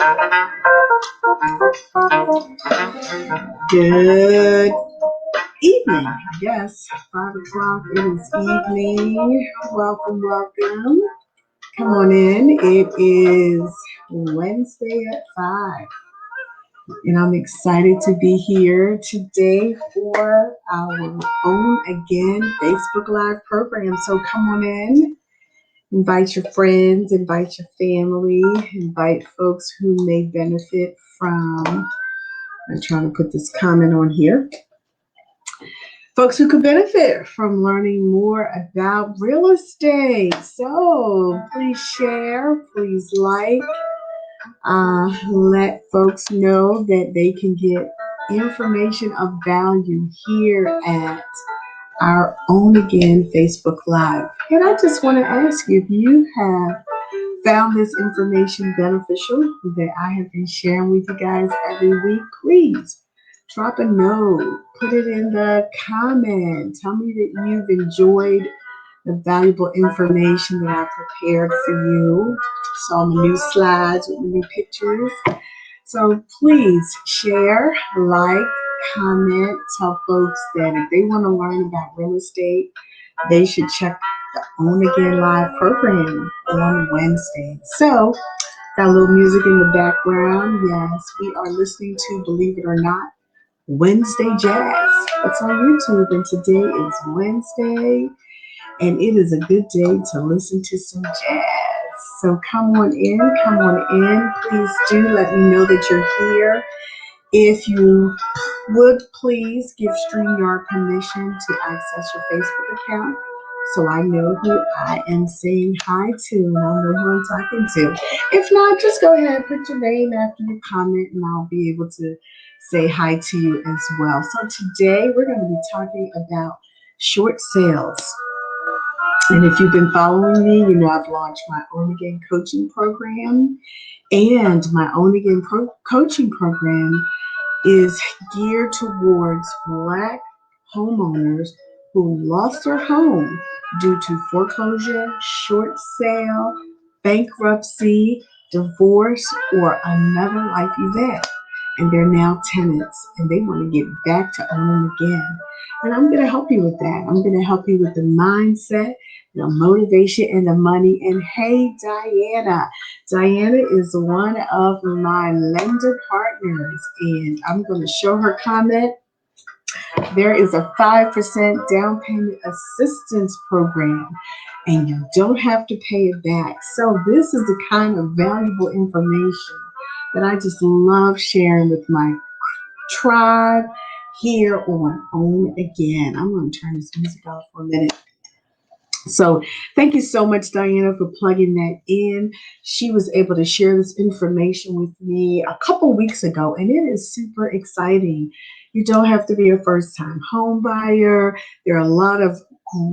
Good evening. Yes, 5 o'clock. It is evening. Welcome, welcome. Come on in. It is Wednesday at 5. And I'm excited to be here today for our own again Facebook Live program. So come on in. Invite your friends, invite your family, invite folks who may benefit from. I'm trying to put this comment on here. Folks who could benefit from learning more about real estate. So please share, please like, let folks know that they can get information of value here at our own again Facebook Live. And I just want to ask you if you have found this information beneficial that I have been sharing with you guys every week, please drop a note, put it in the comment. Tell me that you've enjoyed the valuable information that I prepared for you. Saw my new slides with my new pictures. So please share, like, comment, tell folks that if they want to learn about real estate, they should check the Own Again Live program on Wednesday. So, got a little music in the background. Yes, we are listening to, believe it or not, Wednesday Jazz. It's on YouTube, and today is Wednesday, and it is a good day to listen to some jazz. So come on in, come on in. Please do let me know that you're here. If you would please give StreamYard permission to access your Facebook account so I know who I am saying hi to and I'll know who I'm talking to. If not, just go ahead and put your name after your comment and I'll be able to say hi to you as well. So today we're going to be talking about short sales. And if you've been following me, you know I've launched my Own Again coaching program, and my Own Again coaching program is geared towards Black homeowners who lost their home due to foreclosure, short sale, bankruptcy, divorce, or another life event. And they're now tenants and they want to get back to owning again. And I'm going to help you with that. I'm going to help you with the mindset, the motivation, and the money. And hey, Diana. Diana is one of my lender partners, and I'm going to show her comment. There is a 5% down payment assistance program, and you don't have to pay it back. So this is the kind of valuable information that I just love sharing with my tribe here on Own Again. I'm going to turn this music off for a minute. So thank you so much, Diana, for plugging that in. She was able to share this information with me a couple weeks ago, and it is super exciting. You don't have to be a first-time home buyer. There are a lot of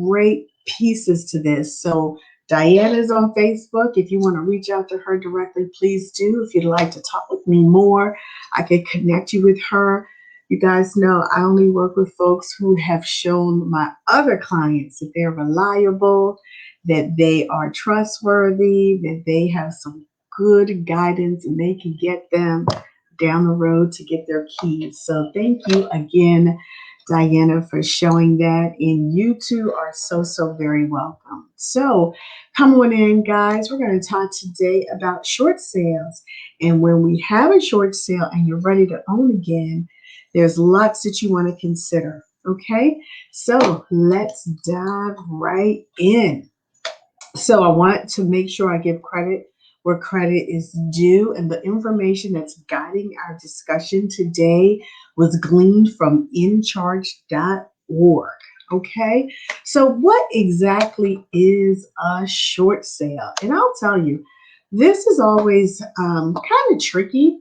great pieces to this. So Diana's on Facebook. If you want to reach out to her directly, please do. If you'd like to talk with me more, I could connect you with her. You guys know I only work with folks who have shown my other clients that they're reliable, that they are trustworthy, that they have some good guidance and they can get them down the road to get their keys. So thank you again, Diana, for showing that. And you two are so very welcome. So come on in, guys. We're going to talk today about short sales. And when we have a short sale and you're ready to own again, there's lots that you want to consider, okay? So let's dive right in. So I want to make sure I give credit where credit is due, and the information that's guiding our discussion today was gleaned from incharge.org, okay? So what exactly is a short sale? And I'll tell you, this is always kind of tricky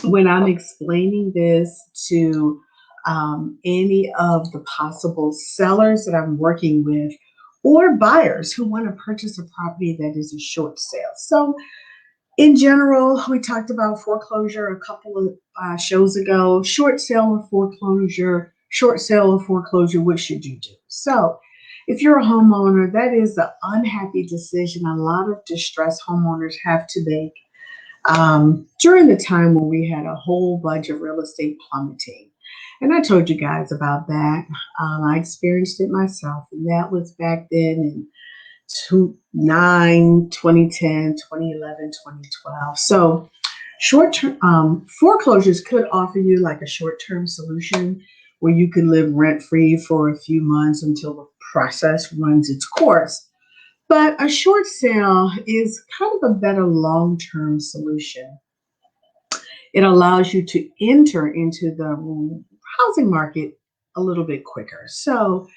when I'm explaining this to any of the possible sellers that I'm working with or buyers who want to purchase a property that is a short sale. So in general, we talked about foreclosure a couple of shows ago. Short sale or foreclosure, what should you do? So if you're a homeowner, that is the unhappy decision a lot of distressed homeowners have to make. during the time when we had a whole bunch of real estate plummeting. And I told you guys about that. I experienced it myself, and that was back then in 2010, 2011, 2012. So short-term foreclosures could offer you like a short-term solution where you could live rent-free for a few months until the process runs its course. But a short sale is kind of a better long-term solution. It allows you to enter into the housing market a little bit quicker. So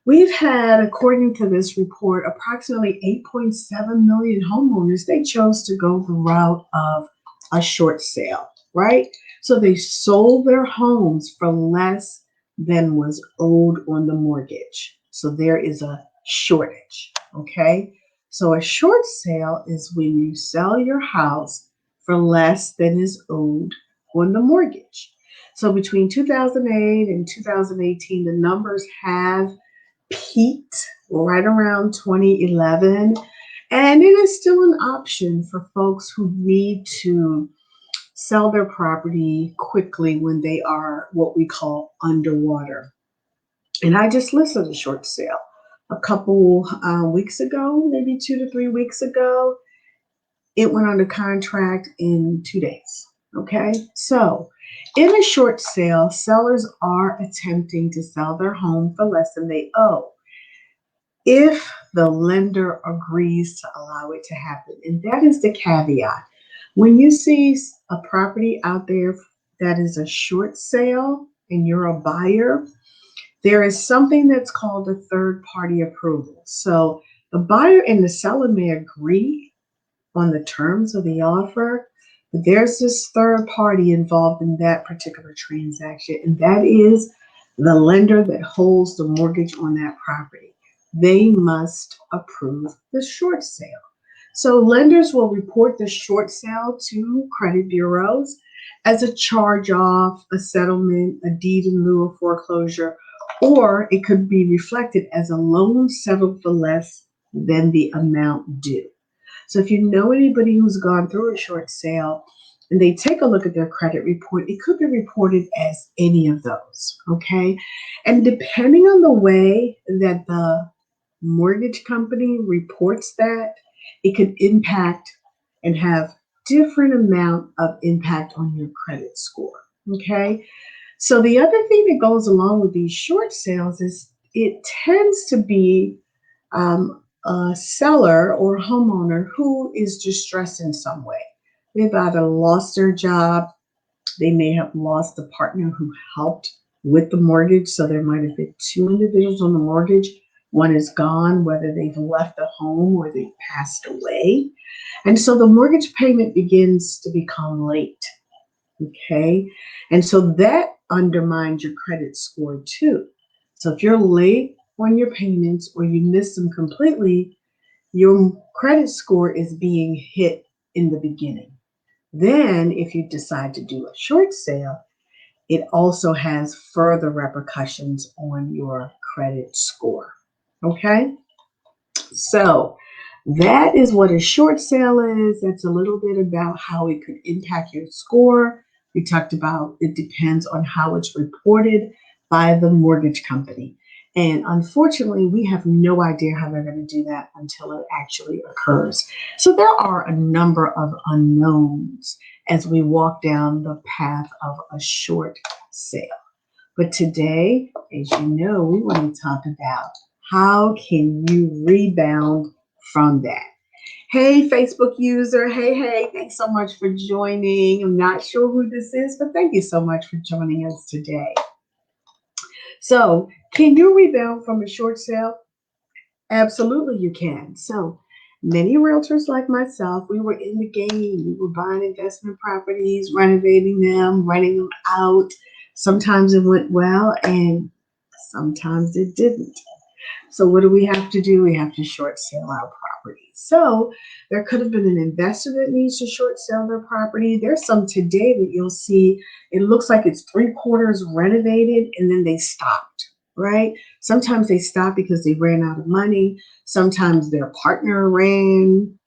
we've had, according to this report, approximately 8.7 million homeowners. They chose to go the route of a short sale, right? So they sold their homes for less than was owed on the mortgage. So there is a shortage, okay? So a short sale is when you sell your house for less than is owed on the mortgage. So between 2008 and 2018, the numbers have peaked right around 2011, and it is still an option for folks who need to sell their property quickly when they are what we call underwater. And I just listed a short sale a couple weeks ago, maybe 2 to 3 weeks ago. It went under contract in 2 days. Okay, so in a short sale, sellers are attempting to sell their home for less than they owe if the lender agrees to allow it to happen. And that is the caveat. When you see a property out there that is a short sale and you're a buyer, there is something that's called a third party approval. So the buyer and the seller may agree on the terms of the offer, but there's this third party involved in that particular transaction, and that is the lender that holds the mortgage on that property. They must approve the short sale. So lenders will report the short sale to credit bureaus as a charge off, a settlement, a deed in lieu of foreclosure, or it could be reflected as a loan settled for less than the amount due. So if you know anybody who's gone through a short sale and they take a look at their credit report, it could be reported as any of those, okay? And depending on the way that the mortgage company reports that, it could impact and have different amount of impact on your credit score, okay? So the other thing that goes along with these short sales is it tends to be a seller or homeowner who is distressed in some way. They've either lost their job, they may have lost the partner who helped with the mortgage. So there might have been two individuals on the mortgage. One is gone, whether they've left the home or they've passed away. And so the mortgage payment begins to become late. Okay. And so that undermines your credit score too. So if you're late on your payments or you miss them completely, your credit score is being hit in the beginning. Then if you decide to do a short sale, it also has further repercussions on your credit score. Okay? So that is what a short sale is. That's a little bit about how it could impact your score. We talked about it depends on how it's reported by the mortgage company. And unfortunately, we have no idea how they're going to do that until it actually occurs. So there are a number of unknowns as we walk down the path of a short sale. But today, as you know, we want to talk about how can you rebound from that. Hey, Facebook user. Hey, thanks so much for joining. I'm not sure who this is, but thank you so much for joining us today. So, can you rebound from a short sale? Absolutely, you can. So, many realtors like myself, we were in the game. We were buying investment properties, renovating them, renting them out. Sometimes it went well, and sometimes it didn't. So what do we have to do? We have to short sell our property. So there could have been an investor that needs to short sell their property. There's some today that you'll see, it looks like it's 3/4 renovated and then they stopped. right? Sometimes they stop because they ran out of money. Sometimes their partner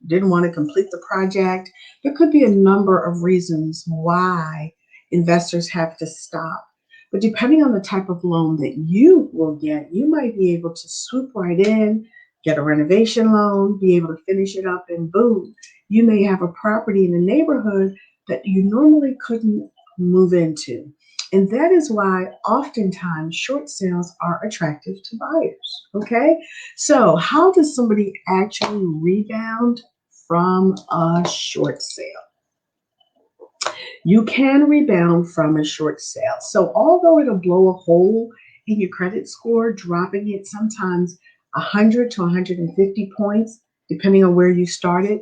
didn't want to complete the project. There could be a number of reasons why investors have to stop. But depending on the type of loan that you will get, you might be able to swoop right in, get a renovation loan, be able to finish it up, and boom, you may have a property in a neighborhood that you normally couldn't move into. And that is why oftentimes short sales are attractive to buyers. Okay. So, how does somebody actually rebound from a short sale? You can rebound from a short sale. So, although it'll blow a hole in your credit score, dropping it sometimes 100 to 150 points, depending on where you started.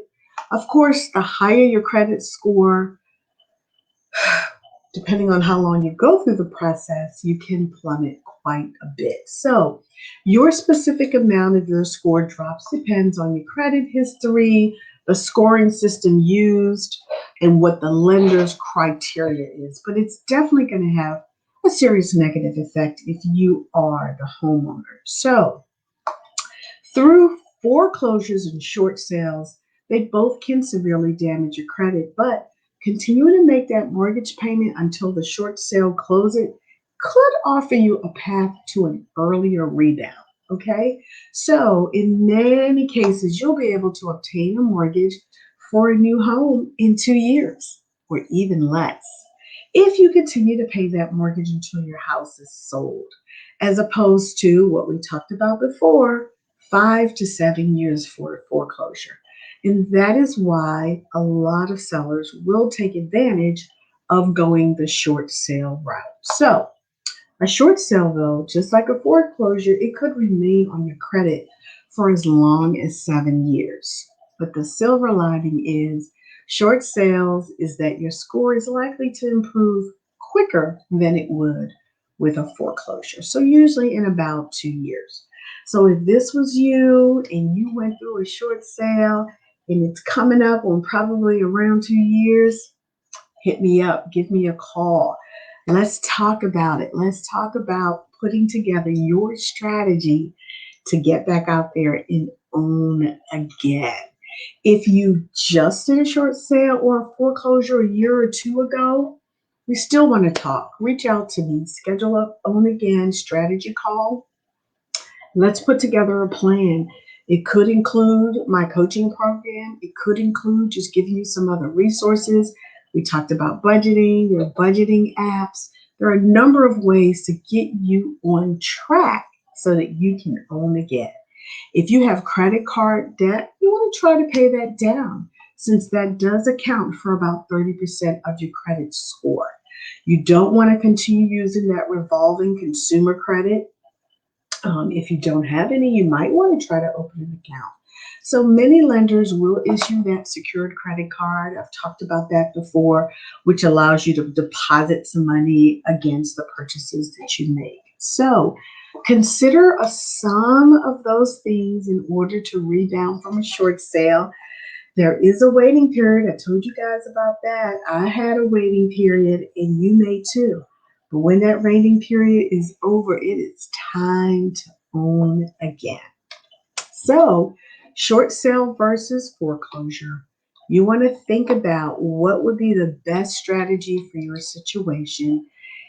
Of course, the higher your credit score, depending on how long you go through the process, you can plummet quite a bit. So, your specific amount of your score drops depends on your credit history, the scoring system used, and what the lender's criteria is. But it's definitely going to have a serious negative effect if you are the homeowner. So, through foreclosures and short sales, they both can severely damage your credit, but continuing to make that mortgage payment until the short sale closes could offer you a path to an earlier rebound. Okay, so in many cases, you'll be able to obtain a mortgage for a new home in 2 years or even less if you continue to pay that mortgage until your house is sold, as opposed to what we talked about before, 5 to 7 years for foreclosure. And that is why a lot of sellers will take advantage of going the short sale route. So, a short sale, though, just like a foreclosure, it could remain on your credit for as long as 7 years. But the silver lining is short sales is that your score is likely to improve quicker than it would with a foreclosure. So, usually in about 2 years. So, if this was you and you went through a short sale and it's coming up on probably around 2 years, hit me up, give me a call. Let's talk about it. Let's talk about putting together your strategy to get back out there and own again. If you just did a short sale or a foreclosure a year or two ago, we still want to talk. Reach out to me, schedule a own again strategy call. Let's put together a plan. It could include my coaching program. It could include just giving you some other resources. We talked about budgeting, there are budgeting apps. There are a number of ways to get you on track so that you can own again. If you have credit card debt, you want to try to pay that down since that does account for about 30% of your credit score. You don't want to continue using that revolving consumer credit. If you don't have any, you might want to try to open an account. So many lenders will issue that secured credit card. I've talked about that before, which allows you to deposit some money against the purchases that you make. So consider a sum of those things in order to rebound from a short sale. There is a waiting period. I told you guys about that. I had a waiting period, and you may too. But when that waiting period is over, it is time to own again. So, short sale versus foreclosure. You want to think about what would be the best strategy for your situation.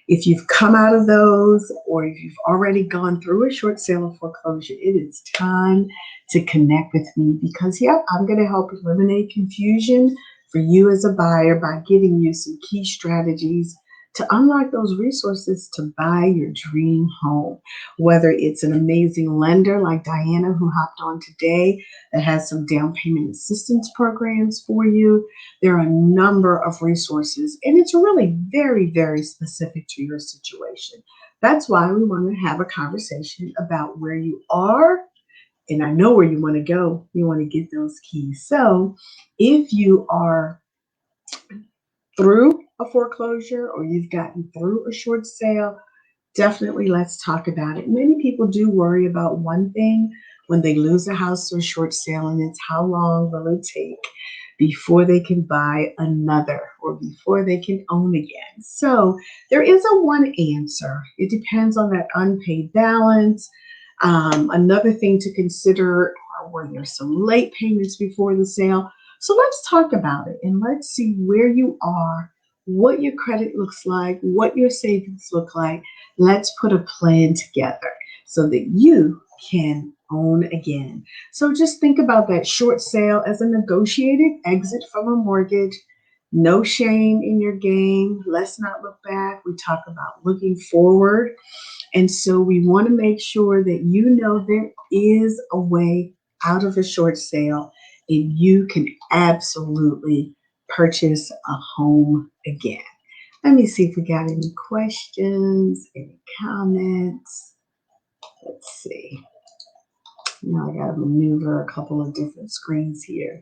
If you've come out of those or if you've already gone through a short sale or foreclosure, it is time to connect with me because, yep, I'm going to help eliminate confusion for you as a buyer by giving you some key strategies to unlock those resources to buy your dream home. Whether it's an amazing lender like Diana, who hopped on today, that has some down payment assistance programs for you. There are a number of resources, and it's really very, very specific to your situation. That's why we want to have a conversation about where you are. And I know where you want to go. You want to get those keys. So if you are through a foreclosure or you've gotten through a short sale, definitely let's talk about it. Many people do worry about one thing when they lose a house to a short sale, and it's how long will it take before they can buy another or before they can own again. So there isn't one answer. It depends on that unpaid balance. Another thing to consider are, were there some late payments before the sale? So let's talk about it and let's see where you are, what your credit looks like, what your savings look like. Let's put a plan together so that you can own again. So just think about that short sale as a negotiated exit from a mortgage. No shame in your game. Let's not look back. We talk about looking forward. And so we want to make sure that you know there is a way out of a short sale and you can absolutely purchase a home again. Let me see if we got any questions, any comments. Let's see. Now I got to maneuver a couple of different screens here.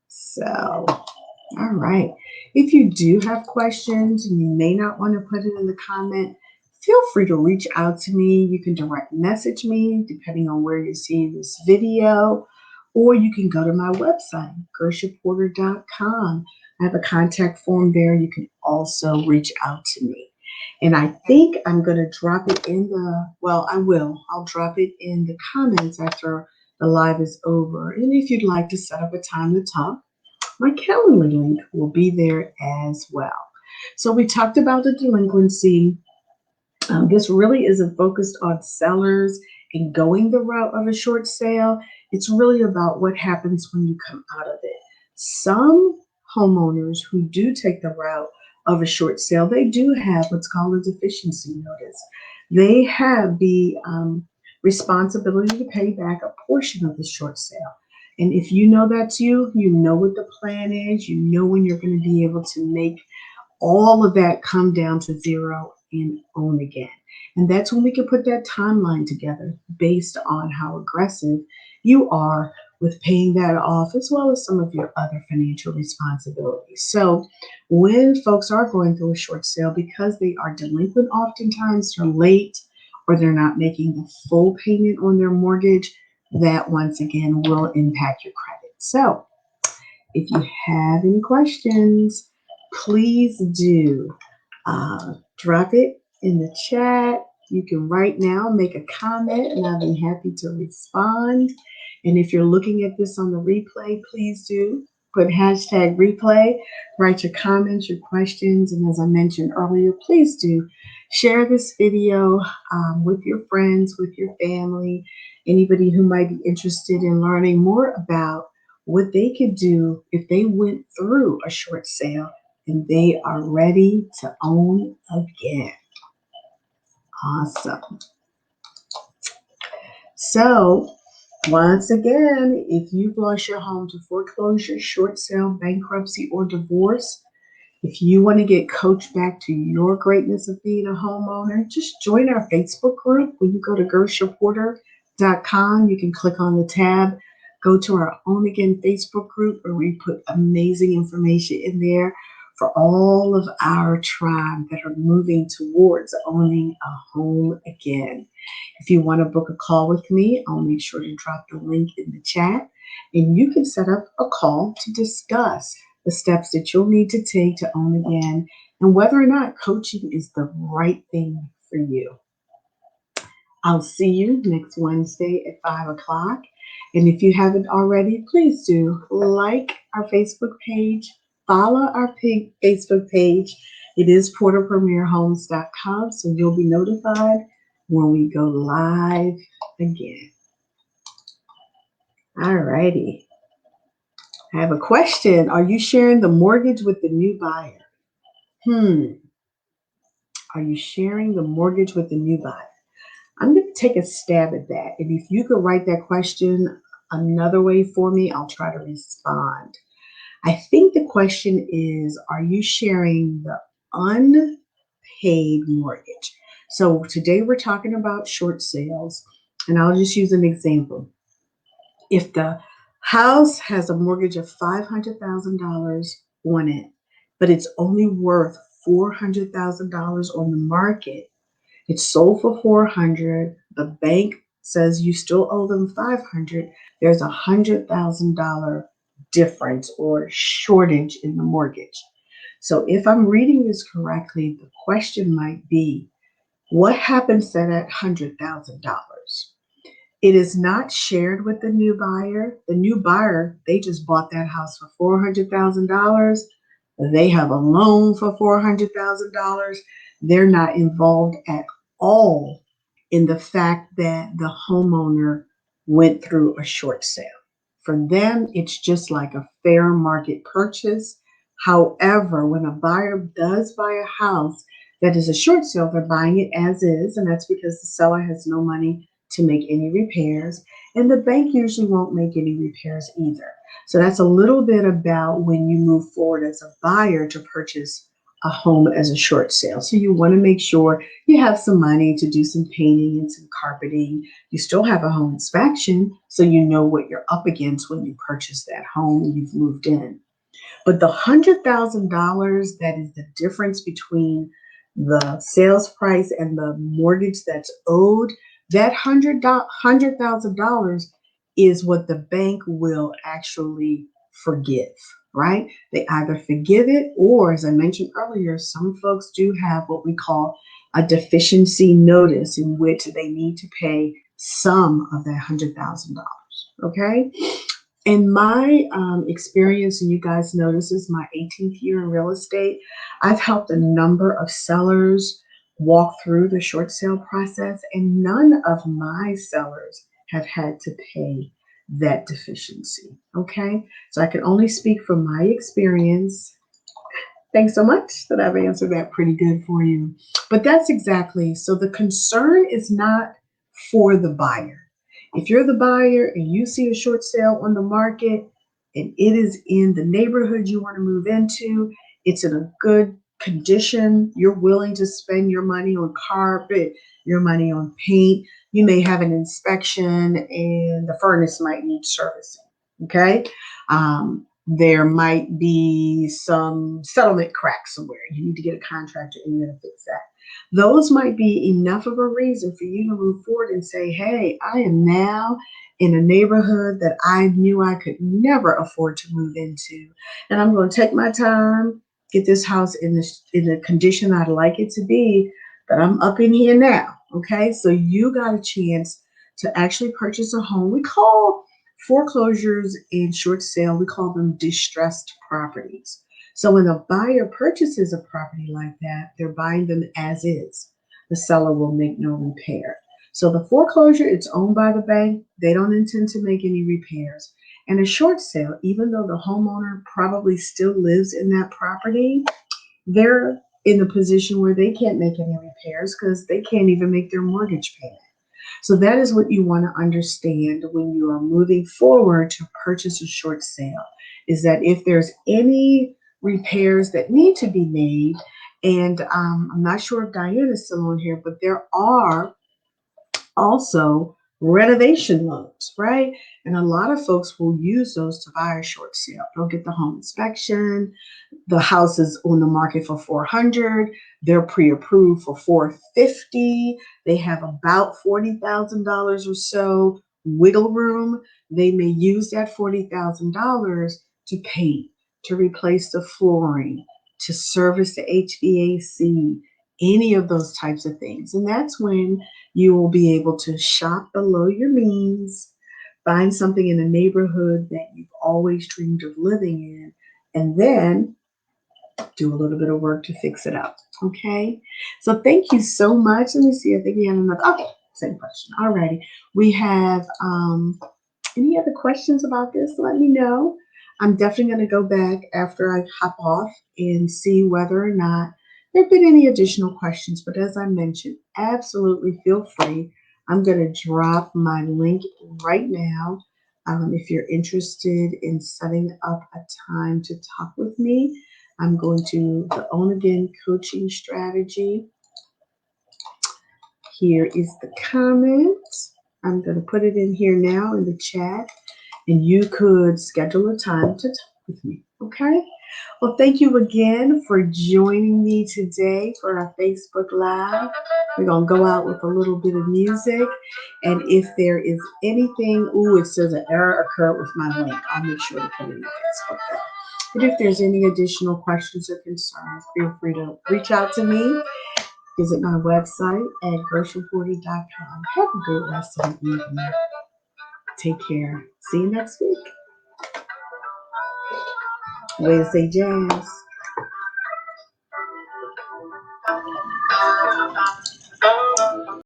So, all right. If you do have questions and you may not want to put it in the comment, feel free to reach out to me. You can direct message me depending on where you're seeing this video, or you can go to my website, gershaporter.com. I have a contact form there. You can also reach out to me. And I think I'm going to drop it in the, well, I will. I'll drop it in the comments after the live is over. And if you'd like to set up a time to talk, my Calendly link will be there as well. So we talked about the delinquency. This really isn't focused on sellers and going the route of a short sale. It's really about what happens when you come out of it. Some homeowners who do take the route of a short sale, they do have what's called a deficiency notice. They have the responsibility to pay back a portion of the short sale. And if you know that's you know what the plan is, you know when you're going to be able to make all of that come down to zero and own again. And that's when we can put that timeline together based on how aggressive you are with paying that off, as well as some of your other financial responsibilities. So when folks are going through a short sale, because they are delinquent, oftentimes they're late or they're not making the full payment on their mortgage, that once again will impact your credit. So if you have any questions, please do drop it in the chat. You can right now make a comment and I'll be happy to respond. And if you're looking at this on the replay, please do put hashtag replay, write your comments, your questions. And as I mentioned earlier, please do share this video with your friends, with your family, anybody who might be interested in learning more about what they could do if they went through a short sale and they are ready to own again. Awesome. So once again, if you've lost your home to foreclosure, short sale, bankruptcy, or divorce, if you want to get coached back to your greatness of being a homeowner, just join our Facebook group. When you go to gershaporter.com, you can click on the tab, go to our Own Again Facebook group, where we put amazing information in there for all of our tribe that are moving towards owning a home again. If you want to book a call with me, I'll make sure to drop the link in the chat, and you can set up a call to discuss the steps that you'll need to take to own again and whether or not coaching is the right thing for you. I'll see you next Wednesday at 5 o'clock. And if you haven't already, please do like our Facebook page, follow our Facebook page. It is porterpremierhomes.com, so you'll be notified when we go live again. All righty. I have a question. Are you sharing the mortgage with the new buyer? Are you sharing the mortgage with the new buyer? I'm going to take a stab at that. And if you could write that question another way for me, I'll try to respond. I think the question is, are you sharing the unpaid mortgage? So today we're talking about short sales, and I'll just use an example. If the house has a mortgage of $500,000 on it, but it's only worth $400,000 on the market, it's sold for $400,000. The bank says you still owe them $500,000. There's a $100,000 difference or shortage in the mortgage. So if I'm reading this correctly, the question might be, what happens to that $100,000? It is not shared with the new buyer. The new buyer, they just bought that house for $400,000. They have a loan for $400,000. They're not involved at all in the fact that the homeowner went through a short sale. For them, it's just like a fair market purchase. However, when a buyer does buy a house that is a short sale, they're buying it as is, and that's because the seller has no money to make any repairs, and the bank usually won't make any repairs either. So that's a little bit about when you move forward as a buyer to purchase a home as a short sale. So you want to make sure you have some money to do some painting and some carpeting. You still have a home inspection, so you know what you're up against when you purchase that home and you've moved in. But the $100,000, that is the difference between the sales price and the mortgage that's owed, that $100,000 is what the bank will actually forgive, right? They either forgive it, or as I mentioned earlier, some folks do have what we call a deficiency notice, in which they need to pay some of that $100,000. Okay. In my experience, and you guys know this is my 18th year in real estate, I've helped a number of sellers walk through the short sale process, and none of my sellers have had to pay that deficiency. Okay, so I can only speak from my experience. Thanks so much that I've answered that pretty good for you. But that's exactly, so the concern is not for the buyer. If you're the buyer and you see a short sale on the market and it is in the neighborhood you want to move into, it's in a good condition, you're willing to spend your money on carpet, your money on paint, you may have an inspection and the furnace might need servicing. Okay. There might be some settlement cracks somewhere. You need to get a contractor in there to fix that. Those might be enough of a reason for you to move forward and say, hey, I am now in a neighborhood that I knew I could never afford to move into. And I'm going to take my time, get this house in the condition I'd like it to be, but I'm up in here now. Okay, so you got a chance to actually purchase a home. We call foreclosures and short sale, we call them distressed properties. So when a buyer purchases a property like that, they're buying them as is. The seller will make no repair. So the foreclosure, it's owned by the bank. They don't intend to make any repairs. And a short sale, even though the homeowner probably still lives in that property, they're in a position where they can't make any repairs because they can't even make their mortgage payment. So that is what you want to understand when you are moving forward to purchase a short sale, is that if there's any repairs that need to be made, and I'm not sure if Diane is still on here, but there are also renovation loans, right? And a lot of folks will use those to buy a short sale. They'll get the home inspection. The house is on the market for $400. They're pre-approved for $450. They have about $40,000 or so wiggle room. They may use that $40,000 to paint, to replace the flooring, to service the HVAC, any of those types of things. And that's when you will be able to shop below your means, find something in a neighborhood that you've always dreamed of living in, and then do a little bit of work to fix it up. Okay. So thank you so much. Let me see. I think we have another. Okay. Same question. All righty. We have any other questions about this? Let me know. I'm definitely going to go back after I hop off and see whether or not there have been any additional questions. But as I mentioned, absolutely feel free. I'm going to drop my link right now. If you're interested in setting up a time to talk with me, I'm going to the Own Again coaching strategy. Here is the comment. I'm going to put it in here now in the chat, and you could schedule a time to talk with me. Okay. Well, thank you again for joining me today for our Facebook Live. We're going to go out with a little bit of music. And if there is anything, it says an error occurred with my link. I'll make sure to put it in the Facebook group. But if there's any additional questions or concerns, feel free to reach out to me. Visit my website at GershonPorter.com. Have a great rest of the evening. Take care. See you next week. Way to say jazz.